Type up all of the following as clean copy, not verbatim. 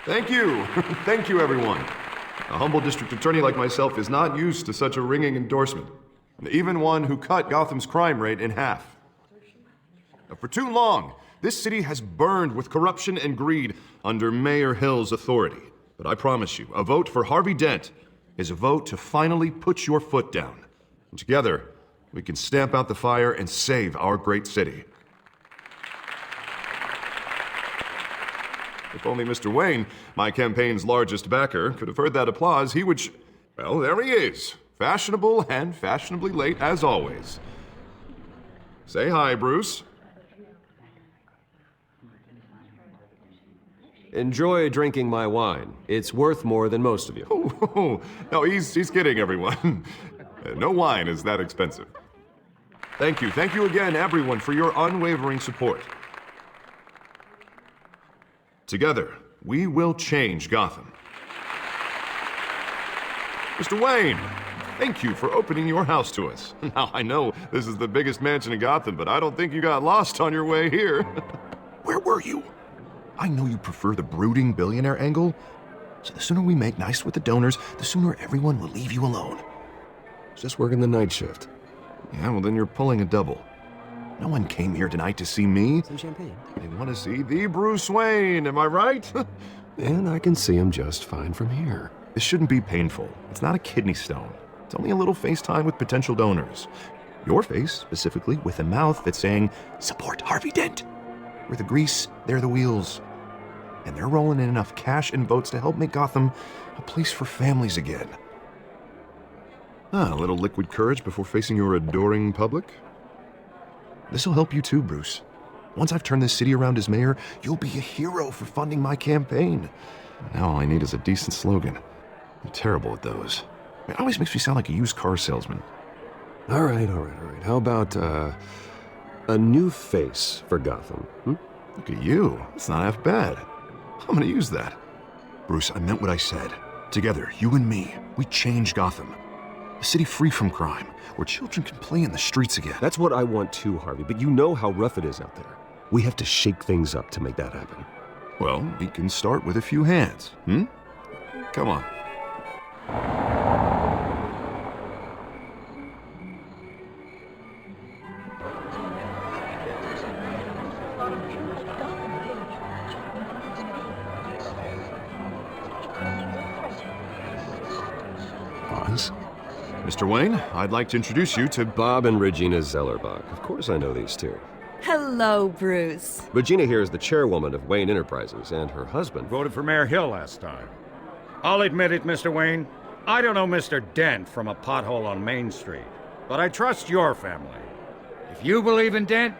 Thank you. Thank you, everyone. A humble district attorney like myself is not used to such a ringing endorsement, even one who cut Gotham's crime rate in half. For too long, this city has burned with corruption and greed under Mayor Hill's authority. But I promise you, a vote for Harvey Dent is a vote to finally put your foot down. And together, we can stamp out the fire and save our great city. If only Mr. Wayne, my campaign's largest backer, could have heard that applause, he would well, there he is. Fashionable and fashionably late, as always. Say hi, Bruce. Enjoy drinking my wine. It's worth more than most of you. Oh, no, he's kidding, everyone. No wine is that expensive. Thank you again, everyone, for your unwavering support. Together, we will change Gotham. Mr. Wayne, thank you for opening your house to us. Now, I know this is the biggest mansion in Gotham, but I don't think you got lost on your way here. Where were you? I know you prefer the brooding billionaire angle, so the sooner we make nice with the donors, the sooner everyone will leave you alone. Just working the night shift. Yeah, well then you're pulling a double. No one came here tonight to see me. Some champagne. They want to see the Bruce Wayne, am I right? And I can see him just fine from here. This shouldn't be painful. It's not a kidney stone. It's only a little FaceTime with potential donors. Your face, specifically, with a mouth that's saying, support Harvey Dent. We're the grease, they're the wheels. And they're rolling in enough cash and votes to help make Gotham a place for families again. A little liquid courage before facing your adoring public. This'll help you too, Bruce. Once I've turned this city around as mayor, you'll be a hero for funding my campaign. Now all I need is a decent slogan. I'm terrible at those. It always makes me sound like a used car salesman. All right. How about, a new face for Gotham, Look at you. It's not half bad. I'm gonna use that. Bruce, I meant what I said. Together, you and me, we change Gotham. A city free from crime, where children can play in the streets again. That's what I want too, Harvey, but you know how rough it is out there. We have to shake things up to make that happen. Well, we can start with a few hands, Come on. Oz? Mr. Wayne, I'd like to introduce you to Bob and Regina Zellerbach. Of course I know these two. Hello, Bruce. Regina here is the chairwoman of Wayne Enterprises, and her husband Voted for Mayor Hill last time. I'll admit it, Mr. Wayne. I don't know Mr. Dent from a pothole on Main Street, but I trust your family. If you believe in Dent,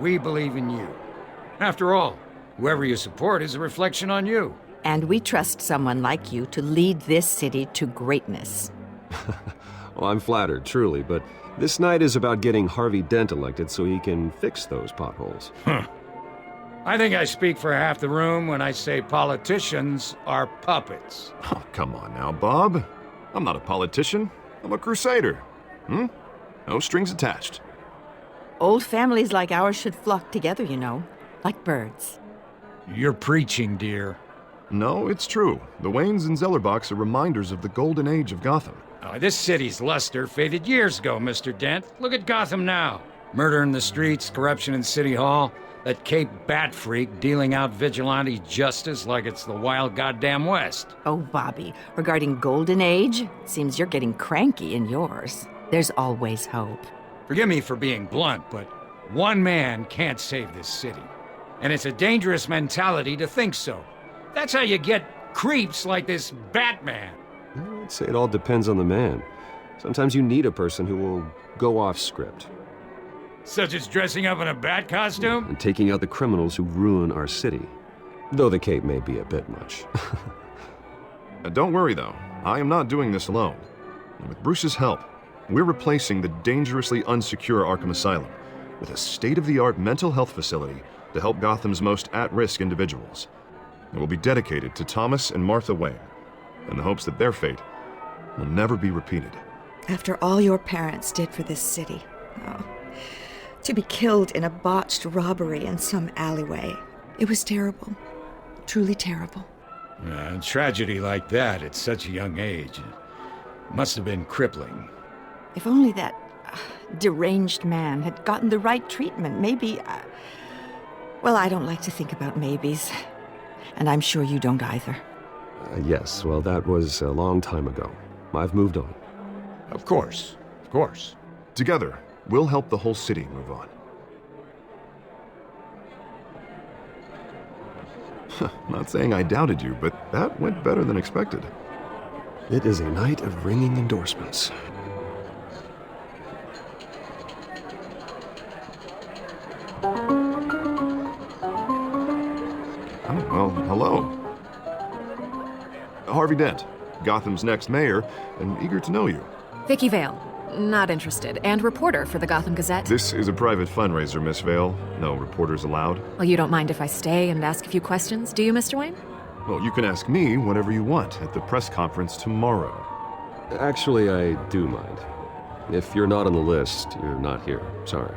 we believe in you. After all, whoever you support is a reflection on you. And we trust someone like you to lead this city to greatness. Well, I'm flattered, truly, but this night is about getting Harvey Dent elected so he can fix those potholes. I think I speak for half the room when I say politicians are puppets. Oh, come on now, Bob. I'm not a politician. I'm a crusader. No strings attached. Old families like ours should flock together, you know, like birds. You're preaching, dear. No, it's true. The Waynes and Zellerbachs are reminders of the golden age of Gotham. Oh, this city's luster faded years ago, Mr. Dent. Look at Gotham now. Murder in the streets, corruption in City Hall, that Cape Bat freak dealing out vigilante justice like it's the wild goddamn West. Oh, Bobby, regarding Golden Age, seems you're getting cranky in yours. There's always hope. Forgive me for being blunt, but one man can't save this city. And it's a dangerous mentality to think so. That's how you get creeps like this Batman. I'd say it all depends on the man. Sometimes you need a person who will go off script. Such as dressing up in a bat costume? And taking out the criminals who ruin our city. Though the cape may be a bit much. Don't worry, though. I am not doing this alone. And with Bruce's help, we're replacing the dangerously unsecure Arkham Asylum with a state-of-the-art mental health facility to help Gotham's most at-risk individuals. It will be dedicated to Thomas and Martha Wayne, in the hopes that their fate will never be repeated. After all your parents did for this city. Oh. To be killed in a botched robbery in some alleyway. It was terrible. Truly terrible. A tragedy like that at such a young age must have been crippling. If only that deranged man had gotten the right treatment, maybe... well, I don't like to think about maybes. And I'm sure you don't either. Yes, well, that was a long time ago. I've moved on. Of course. Of course. Together, we'll help the whole city move on. Not saying I doubted you, but that went better than expected. It is a night of ringing endorsements. Oh, well, hello. Harvey Dent, Gotham's next mayor, and eager to know you. Vicky Vale. Not interested. And reporter for the Gotham Gazette. This is a private fundraiser, Miss Vale. No reporters allowed. Well, you don't mind if I stay and ask a few questions, do you, Mr. Wayne? Well, you can ask me whatever you want at the press conference tomorrow. Actually, I do mind. If you're not on the list, you're not here. Sorry.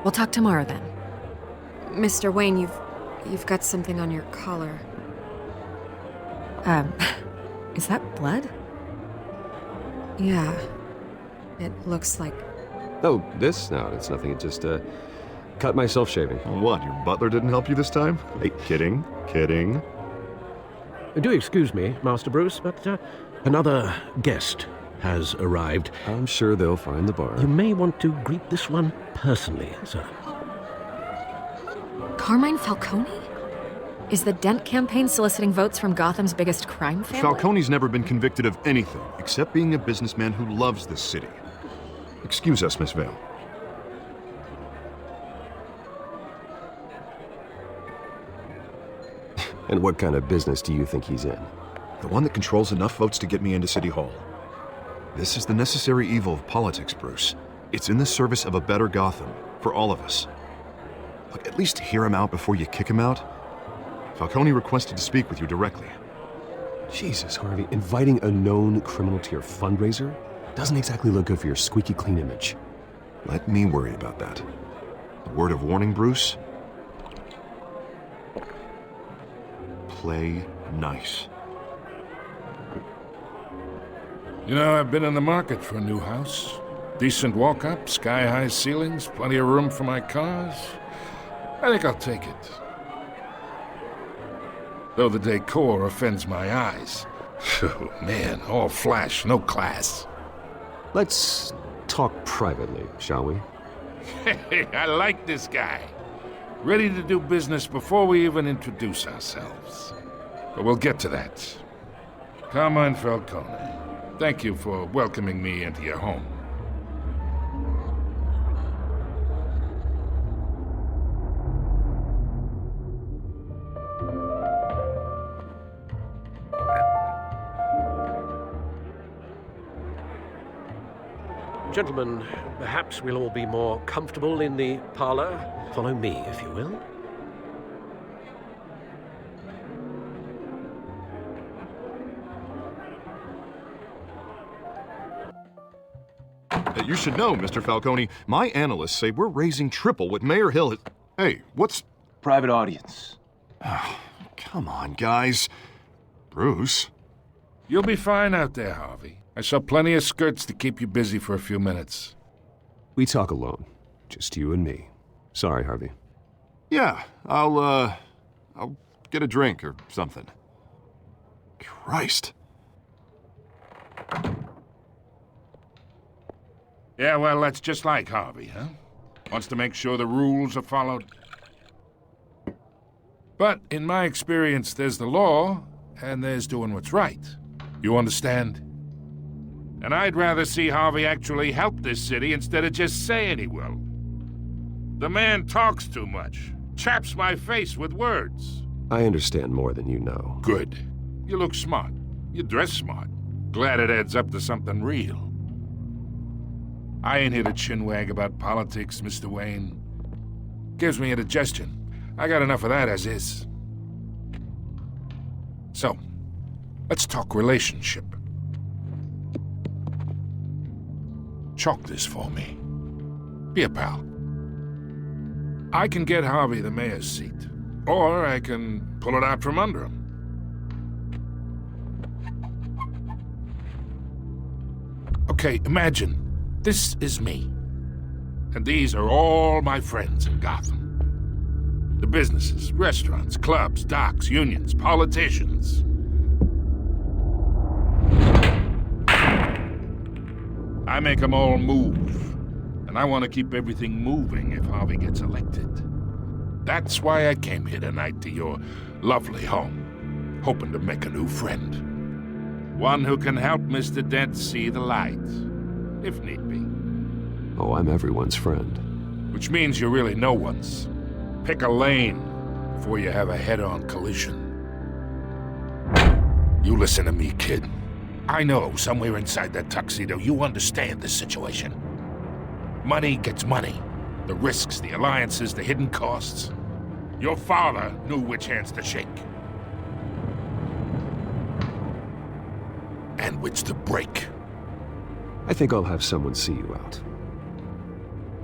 We'll talk tomorrow then. Mr. Wayne, you've got something on your collar. Is that blood? Yeah. It looks like... Oh, this? No, it's nothing. It just, cut myself shaving. What, your butler didn't help you this time? Hey, kidding. Do excuse me, Master Bruce, but another guest has arrived. I'm sure they'll find the bar. You may want to greet this one personally, sir. Carmine Falcone? Is the Dent campaign soliciting votes from Gotham's biggest crime family? Falcone's never been convicted of anything except being a businessman who loves this city. Excuse us, Miss Vale. And what kind of business do you think he's in? The one that controls enough votes to get me into City Hall. This is the necessary evil of politics, Bruce. It's in the service of a better Gotham, for all of us. Look, at least hear him out before you kick him out. Falcone requested to speak with you directly. Jesus, Harvey, inviting a known criminal to your fundraiser doesn't exactly look good for your squeaky clean image. Let me worry about that. A word of warning, Bruce? Play nice. You know, I've been in the market for a new house. Decent walk-up, sky-high ceilings, plenty of room for my cars. I think I'll take it. Though the decor offends my eyes. Oh, man, all flash, no class. Let's talk privately, shall we? Hey, I like this guy. Ready to do business before we even introduce ourselves. But we'll get to that. Carmine Falcone, thank you for welcoming me into your home. Gentlemen, perhaps we'll all be more comfortable in the parlor. Follow me, if you will. You should know, Mr. Falcone, my analysts say we're raising triple what Mayor Hill has... Hey, what's... Private audience. Come on, guys. Bruce, You'll be fine out there, Harvey. I saw plenty of skirts to keep you busy for a few minutes. We talk alone. Just you and me. Sorry, Harvey. Yeah, I'll get a drink or something. Christ. Yeah, well, that's just like Harvey, huh? Wants to make sure the rules are followed. But in my experience, there's the law, and there's doing what's right. You understand? And I'd rather see Harvey actually help this city instead of just saying he will. The man talks too much. Chaps my face with words. I understand more than you know. Good. You look smart. You dress smart. Glad it adds up to something real. I ain't here to chinwag about politics, Mr. Wayne. Gives me indigestion. I got enough of that as is. So, let's talk relationship. Chalk this for me. Be a pal. I can get Harvey the mayor's seat, or I can pull it out from under him. Okay, imagine this is me, and these are all my friends in Gotham. The businesses, restaurants, clubs, docks, unions, politicians. I make them all move, and I want to keep everything moving if Harvey gets elected. That's why I came here tonight to your lovely home, hoping to make a new friend. One who can help Mr. Dent see the light, if need be. Oh, I'm everyone's friend. Which means you're really no one's. Pick a lane before you have a head-on collision. You listen to me, kid. I know somewhere inside that tuxedo you understand this situation. Money gets money. The risks, the alliances, the hidden costs. Your father knew which hands to shake. And which to break. I think I'll have someone see you out.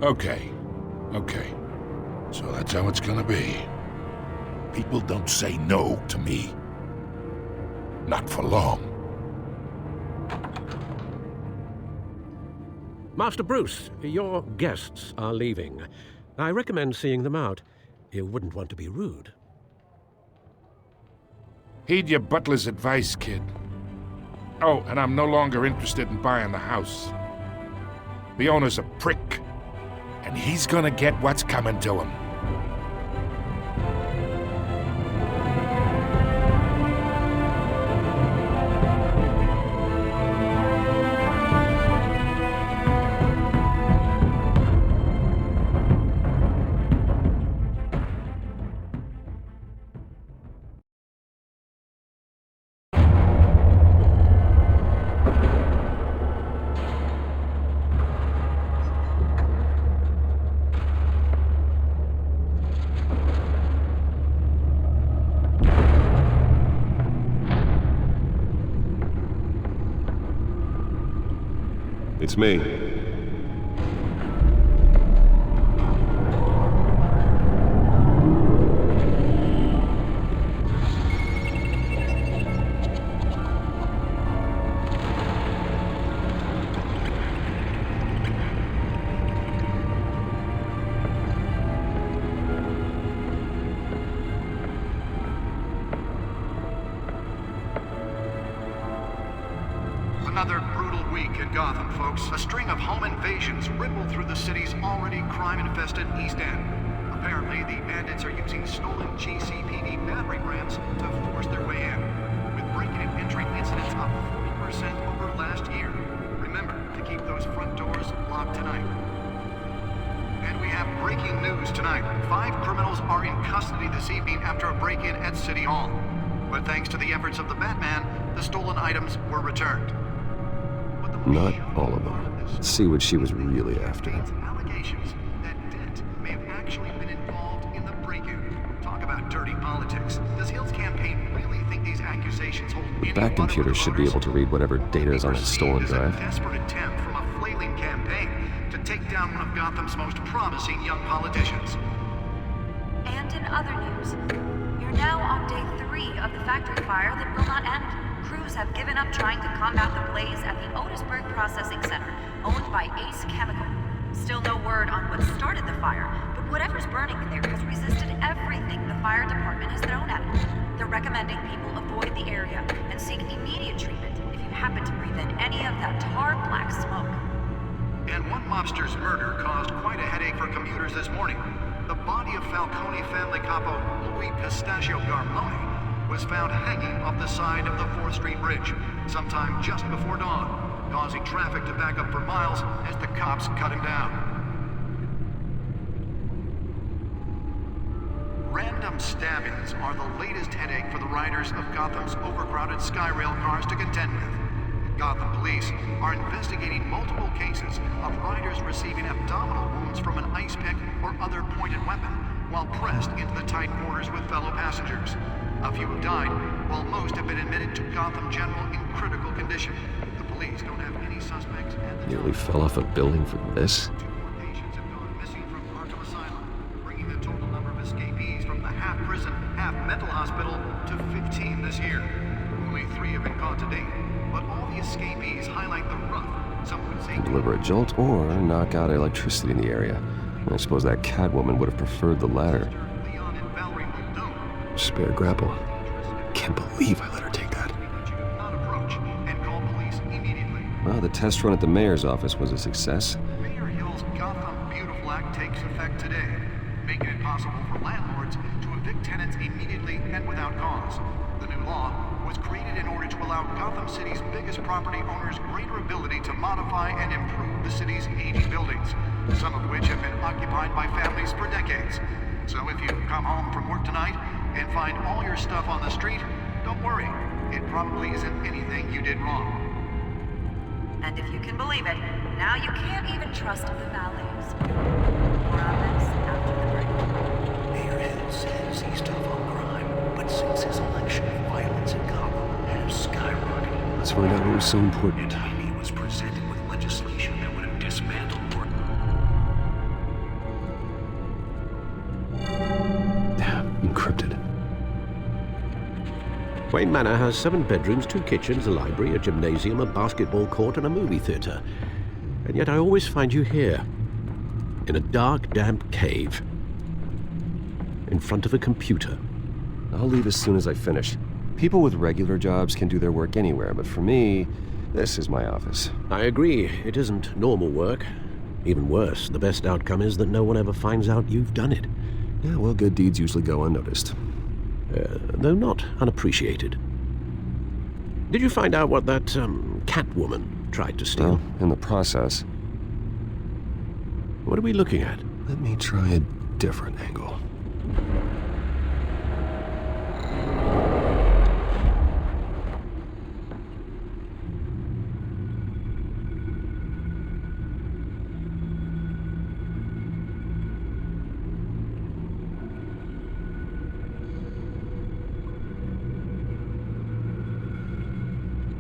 Okay. So that's how it's gonna be. People don't say no to me. Not for long. Master Bruce, your guests are leaving. I recommend seeing them out. You wouldn't want to be rude. Heed your butler's advice, kid. Oh, and I'm no longer interested in buying the house. The owner's a prick, and he's gonna get what's coming to him. It's me. Another brutal week in Gotham, folks. A string of home invasions rippled through the city's already crime-infested East End. Apparently, the bandits are using stolen GCPD battering rams to force their way in, with break-in and entry incidents up 40% over last year. Remember to keep those front doors locked tonight. And we have breaking news tonight. 5 criminals are in custody this evening after a break-in at City Hall. But thanks to the efforts of the Batman, the stolen items were returned. Not all of them. Let's see what she was really after. Allegations that Dent may have actually been involved in the break-in. Talk about dirty politics. Does Hill's campaign really think these accusations hold any Back computer should be able to read whatever data is on its stolen drive. A desperate attempt from a flailing campaign to take down one of Gotham's most promising young politicians. And in other news, you're now on day 3 of the factory fire that will not end. Crews have given up trying to combat the blaze at the Otisburg Processing Center, owned by Ace Chemical. Still no word on what started the fire, but whatever's burning in there has resisted everything the fire department has thrown at it. They're recommending people avoid the area and seek immediate treatment if you happen to breathe in any of that tar black smoke. And one mobster's murder caused quite a headache for commuters this morning. The body of Falcone family capo Louis Pistachio Garmone was found hanging off the side of the 4th Street Bridge sometime just before dawn, causing traffic to back up for miles as the cops cut him down. Random stabbings are the latest headache for the riders of Gotham's overcrowded Skyrail cars to contend with. Gotham police are investigating multiple cases of riders receiving abdominal wounds from an ice pick or other pointed weapon while pressed into the tight quarters with fellow passengers. A few have died, while most have been admitted to Gotham General in critical condition. The police don't have any suspects at the Nearly fell off a building for this. 2 more patients have gone missing from Arkham Asylum, bringing the total number of escapees from the half-prison, half-mental hospital to 15 this year. Only 3 have been caught to date, but all the escapees highlight the rough, some would say Deliver a jolt or knock out electricity in the area. I suppose that Catwoman would have preferred the latter. Leon and Valerie Muldoon. Spare grapple. Can't believe I let her take that. Not approach and call police immediately. Well, the test run at the mayor's office was a success. Mayor Hill's Gotham Beautiful Act takes effect today, making it possible for landlords to evict tenants immediately and without cause. The new law was created in order to allow Gotham City's biggest property owners greater ability to modify and improve the city's aging buildings, some of which have been occupied by families for decades. So if you come home from work tonight and find all your stuff on the street, don't worry. It probably isn't anything you did wrong. And if you can believe it, now you can't even trust the valets. More on this after the break. Mayor Hill says he's tough on crime, but since his election, violence in Gotham has skyrocketed. Let's find out what was so important. And he was presented with legislation that would have dismantled work. Encrypted. Wayne Manor has 7 bedrooms, 2 kitchens, a library, a gymnasium, a basketball court, and a movie theater. And yet I always find you here, in a dark, damp cave, in front of a computer. I'll leave as soon as I finish. People with regular jobs can do their work anywhere, but for me, this is my office. I agree, it isn't normal work. Even worse, the best outcome is that no one ever finds out you've done it. Yeah, well, good deeds usually go unnoticed. Though not unappreciated. Did you find out what that, Catwoman tried to steal? Well, in the process. What are we looking at? Let me try a different angle.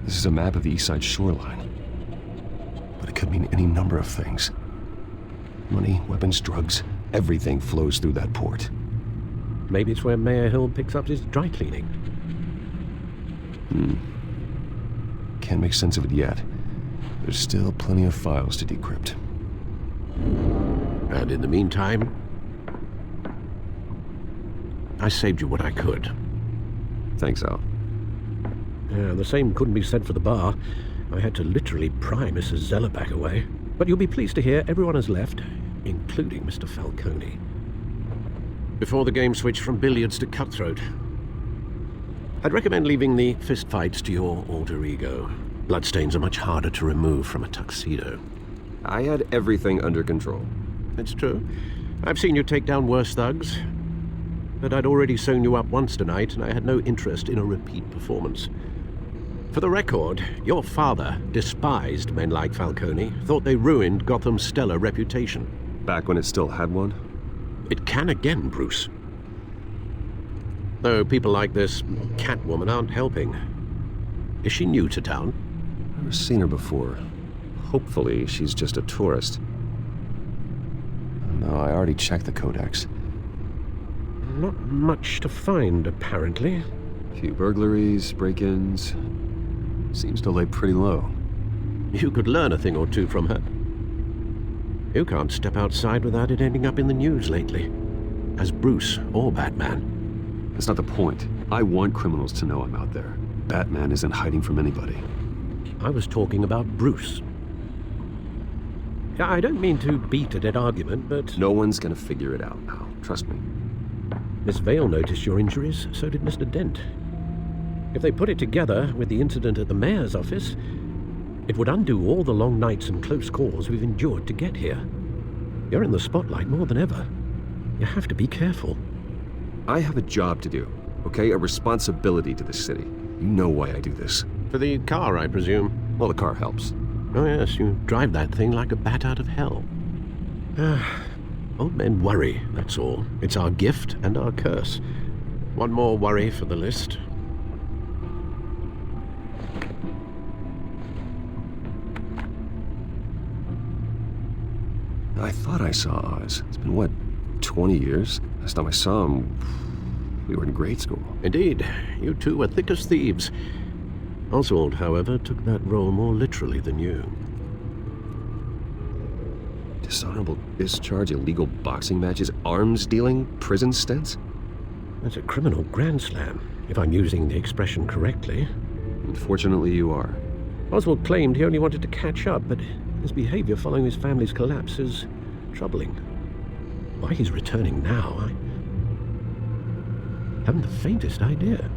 This is a map of the East Side shoreline. But it could mean any number of things. Money, weapons, drugs, everything flows through that port. Maybe it's where Mayor Hill picks up his dry cleaning. Can't make sense of it yet. There's still plenty of files to decrypt. And in the meantime, I saved you what I could. Thanks, Al. The same couldn't be said for the bar. I had to literally pry Mrs. Zellerback away. But you'll be pleased to hear everyone has left, including Mr. Falcone. Before the game switched from billiards to cutthroat. I'd recommend leaving the fistfights to your alter ego. Bloodstains are much harder to remove from a tuxedo. I had everything under control. It's true. I've seen you take down worse thugs. But I'd already sewn you up once tonight, and I had no interest in a repeat performance. For the record, your father despised men like Falcone, thought they ruined Gotham's stellar reputation. Back when it still had one? It can again, Bruce. Though people like this Catwoman aren't helping. Is she new to town? Never seen her before. Hopefully, she's just a tourist. No, I already checked the codex. Not much to find, apparently. A few burglaries, break-ins. seems to lay pretty low. You could learn a thing or two from her. You can't step outside without it ending up in the news lately, as Bruce or Batman. That's not the point. I want criminals to know I'm out there. Batman isn't hiding from anybody. I was talking about Bruce. I don't mean to beat a dead argument, but... No one's gonna figure it out now. Trust me. Miss Vale noticed your injuries, so did Mr. Dent. If they put it together with the incident at the mayor's office, it would undo all the long nights and close calls we've endured to get here. You're in the spotlight more than ever. You have to be careful. I have a job to do, okay? A responsibility to the city. You know why I do this. For the car, I presume? Well, the car helps. Oh yes, you drive that thing like a bat out of hell. Old men worry, that's all. It's our gift and our curse. One more worry for the list. I thought I saw Oz. It's been, what, 20 years? Last time I saw him, we were in grade school. Indeed, you two were thick as thieves. Oswald, however, took that role more literally than you. Dishonorable discharge, illegal boxing matches, arms dealing, prison stints? That's a criminal grand slam, if I'm using the expression correctly. Unfortunately, you are. Oswald claimed he only wanted to catch up, but his behavior following his family's collapse is troubling. Why he's returning now, I haven't the faintest idea.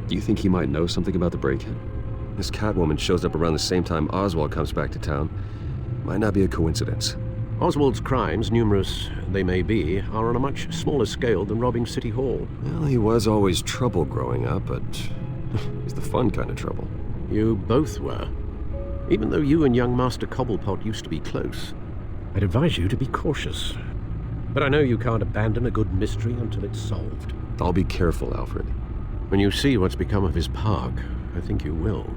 Do you think he might know something about the break-in? This Catwoman shows up around the same time Oswald comes back to town. Might not be a coincidence. Oswald's crimes, numerous they may be, are on a much smaller scale than robbing City Hall. Well, he was always trouble growing up, but he's the fun kind of trouble. You both were. Even though you and young Master Cobblepot used to be close, I'd advise you to be cautious. But I know you can't abandon a good mystery until it's solved. I'll be careful, Alfred. When you see what's become of his park, I think you will.